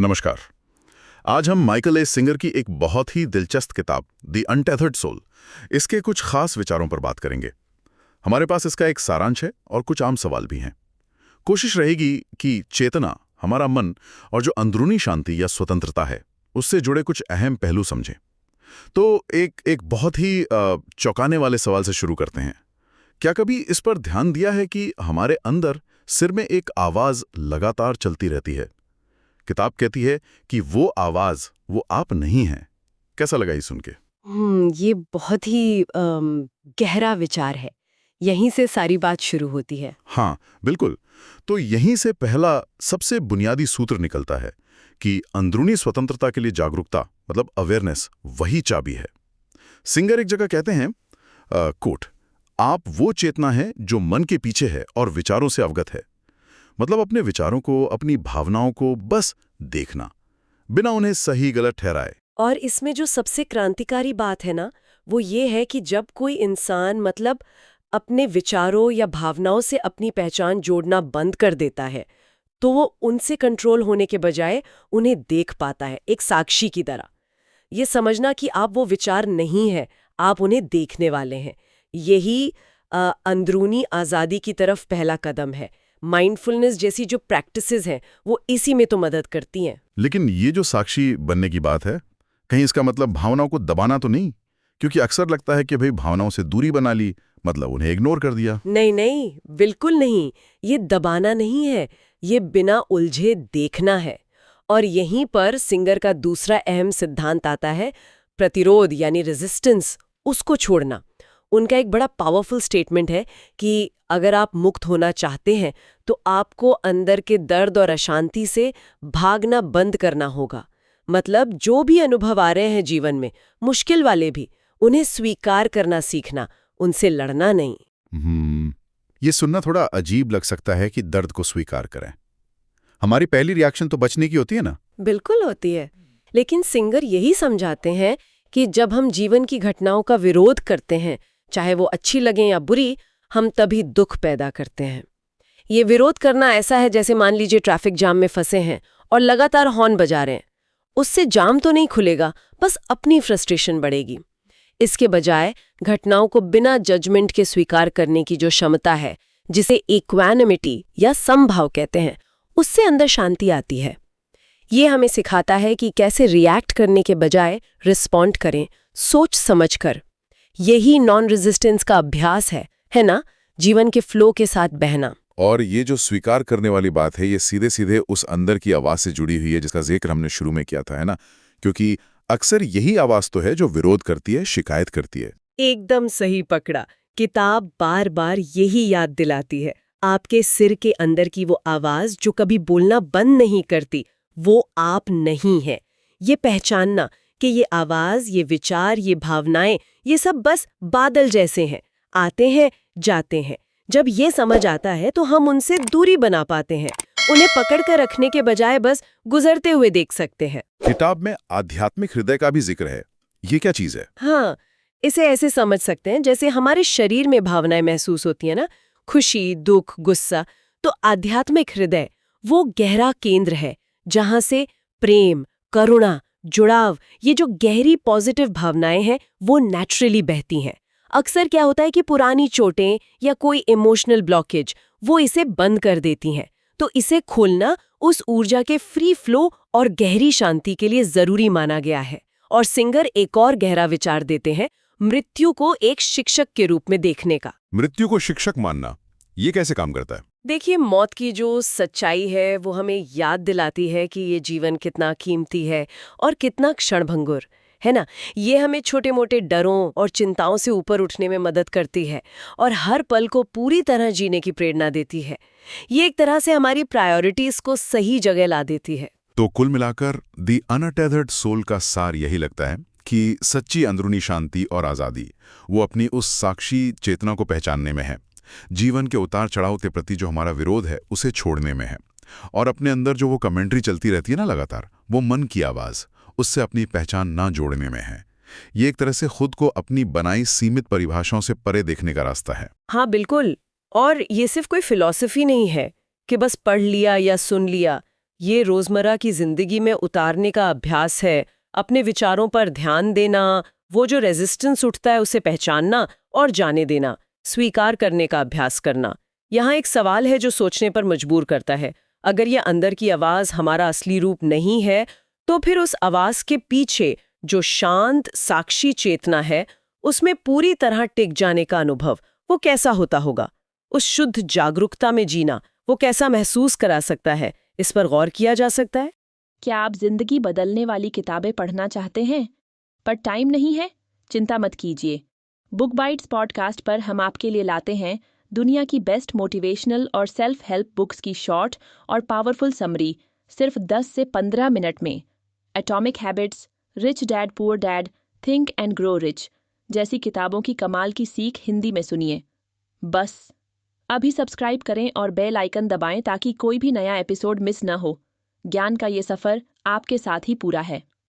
नमस्कार। आज हम माइकल ए सिंगर की एक बहुत ही दिलचस्प किताब द अनटेथर्ड सोल इसके कुछ खास विचारों पर बात करेंगे। हमारे पास इसका एक सारांश है और कुछ आम सवाल भी हैं। कोशिश रहेगी कि चेतना, हमारा मन और जो अंदरूनी शांति या स्वतंत्रता है उससे जुड़े कुछ अहम पहलू समझें। तो एक बहुत ही चौंकाने वाले सवाल से शुरू करते हैं। क्या कभी इस पर ध्यान दिया है कि हमारे अंदर सिर में एक आवाज लगातार चलती रहती है? किताब कहती है कि वो आवाज वो आप नहीं हैं। कैसा लगा ये सुन के? ये बहुत ही गहरा विचार है। यहीं से सारी बात शुरू होती है। हाँ, बिल्कुल। तो यहीं से पहला सबसे बुनियादी सूत्र निकलता है कि अंदरूनी स्वतंत्रता के लिए जागरूकता मतलब अवेयरनेस वही चाबी है। सिंगर एक जगह कहते हैं, कोट, आप वो चेतना है जो मन के पीछे है और विचारों से अवगत है। मतलब अपने विचारों को, अपनी भावनाओं को बस देखना, बिना उन्हें सही गलत ठहराए। और इसमें जो सबसे क्रांतिकारी बात है ना, वो ये है कि जब कोई इंसान अपने विचारों या भावनाओं से अपनी पहचान जोड़ना बंद कर देता है, तो वो उनसे कंट्रोल होने के बजाय उन्हें देख पाता है, एक साक्षी की तरह। ये समझना कि आप वो विचार नहीं है, आप उन्हें देखने वाले हैं, यही अंदरूनी आज़ादी की तरफ पहला कदम है। माइंडफुलनेस जैसी जो प्रैक्टिसेस हैं वो इसी में तो मदद करती हैं। लेकिन ये जो साक्षी बनने की बात है, कहीं इसका मतलब भावनाओं को दबाना तो नहीं? क्योंकि अक्सर लगता है कि भाई भावनाओं से दूरी बना ली, मतलब उन्हें इग्नोर कर दिया। नहीं नहीं, बिल्कुल नहीं। ये दबाना नहीं है, ये बिना उलझे देखना है। और यहीं पर सिंगर का दूसरा अहम सिद्धांत आता है, प्रतिरोध यानी रेजिस्टेंस, उसको छोड़ना। उनका एक बड़ा पावरफुल स्टेटमेंट है कि अगर आप मुक्त होना चाहते हैं तो आपको अंदर के दर्द और अशांति से भागना बंद करना होगा। मतलब जो भी अनुभव आ रहे हैं जीवन में, मुश्किल वाले भी, उन्हें स्वीकार करना सीखना, उनसे लड़ना नहीं। ये सुनना थोड़ा अजीब लग सकता है कि दर्द को स्वीकार करें। हमारी पहली रिएक्शन तो बचने की होती है ना? बिल्कुल होती है। लेकिन सिंगर यही समझाते हैं कि जब हम जीवन की घटनाओं का विरोध करते हैं, चाहे वो अच्छी लगें या बुरी, हम तभी दुख पैदा करते हैं। ये विरोध करना ऐसा है जैसे मान लीजिए ट्रैफिक जाम में फंसे हैं और लगातार हॉर्न बजा रहे हैं। उससे जाम तो नहीं खुलेगा, बस अपनी फ्रस्ट्रेशन बढ़ेगी। इसके बजाय घटनाओं को बिना जजमेंट के स्वीकार करने की जो क्षमता है, जिसे इक्वानिमिटी या समभाव कहते हैं, उससे अंदर शांति आती है। ये हमें सिखाता है कि कैसे रिएक्ट करने के बजाय रिस्पॉन्ड करें, सोच समझ कर। यही नॉन रेजिस्टेंस का अभ्यास है ना, जीवन के फ्लो के साथ बहना। और ये जो स्वीकार करने वाली बात है, ये सीधे सीधे उस अंदर की आवाज से जुड़ी हुई है जिसका जिक्र हमने शुरू में किया था, है ना? क्योंकि अक्सर यही आवाज तो है जो विरोध करती है, शिकायत करती है। एकदम सही पकड़ा। किताब बार बार यही याद दिलाती है, आपके सिर के अंदर की वो आवाज जो कभी बोलना बंद नहीं करती, वो आप नहीं है। ये पहचानना कि ये आवाज, ये विचार, ये भावनाएं, ये सब बस बादल जैसे हैं, आते हैं जाते हैं। जब ये समझ आता है तो हम उनसे दूरी बना पाते हैं, उन्हें पकड़ कर रखने के बजाय बस गुजरते हुए देख सकते हैं। किताब में आध्यात्मिक हृदय का भी जिक्र है। ये क्या चीज है? हाँ, इसे ऐसे समझ सकते हैं जैसे हमारे शरीर में भावनाएं महसूस होती है ना, खुशी, दुख, गुस्सा। तो आध्यात्मिक हृदय वो गहरा केंद्र है जहां से प्रेम, करुणा, जुड़ाव, ये जो गहरी पॉजिटिव भावनाएं हैं वो नेचुरली बहती हैं। अक्सर क्या होता है कि पुरानी चोटें या कोई इमोशनल ब्लॉकेज वो इसे बंद कर देती हैं। तो इसे खोलना उस ऊर्जा के फ्री फ्लो और गहरी शांति के लिए जरूरी माना गया है। और सिंगर एक और गहरा विचार देते हैं, मृत्यु को एक शिक्षक के रूप में देखने का। मृत्यु को शिक्षक मानना, ये कैसे काम करता है? देखिए, मौत की जो सच्चाई है वो हमें याद दिलाती है कि ये जीवन कितना कीमती है और कितना क्षणभंगुर है ना। ये हमें छोटे मोटे डरों और चिंताओं से ऊपर उठने में मदद करती है और हर पल को पूरी तरह जीने की प्रेरणा देती है। ये एक तरह से हमारी प्रायोरिटीज को सही जगह ला देती है। तो कुल मिलाकर द अनटेथर्ड सोल का सार यही लगता है कि सच्ची अंदरूनी शांति और आज़ादी वो अपनी उस साक्षी चेतना को पहचानने में है, जीवन के उतार चढ़ाव के प्रति जो हमारा विरोध है उसे छोड़ने में है, और अपने अंदर जो वो कमेंट्री चलती रहती है ना लगातार, वो मन की आवाज़, उससे अपनी पहचान ना जोड़ने में है। ये एक तरह से खुद को अपनी बनाई सीमित परिभाषाओं से परे देखने का रास्ता है। हाँ बिल्कुल। और ये सिर्फ कोई फिलॉसफी नहीं है कि बस पढ़ लिया या सुन लिया। ये रोजमर्रा की जिंदगी में उतारने का अभ्यास है, अपने विचारों पर ध्यान देना, वो जो रेजिस्टेंस उठता है उसे पहचानना और जाने देना, स्वीकार करने का अभ्यास करना। यहाँ एक सवाल है जो सोचने पर मजबूर करता है। अगर ये अंदर की आवाज हमारा असली रूप नहीं है, तो फिर उस आवाज के पीछे जो शांत साक्षी चेतना है, उसमें पूरी तरह टिक जाने का अनुभव वो कैसा होता होगा? उस शुद्ध जागरूकता में जीना वो कैसा महसूस करा सकता है? इस पर गौर किया जा सकता है। क्या आप जिंदगी बदलने वाली किताबें पढ़ना चाहते हैं पर टाइम नहीं है? चिंता मत कीजिए। बुक बाइट्स पॉडकास्ट पर हम आपके लिए लाते हैं दुनिया की बेस्ट मोटिवेशनल और सेल्फ हेल्प बुक्स की शॉर्ट और पावरफुल समरी सिर्फ 10 से 15 मिनट में। Atomic habits, rich dad poor dad, think and grow rich जैसी किताबों की कमाल की सीख हिंदी में सुनिए। बस अभी सब्सक्राइब करें और बेल आइकन दबाएं ताकि कोई भी नया एपिसोड मिस न हो। ज्ञान का ये सफर आपके साथ ही पूरा है।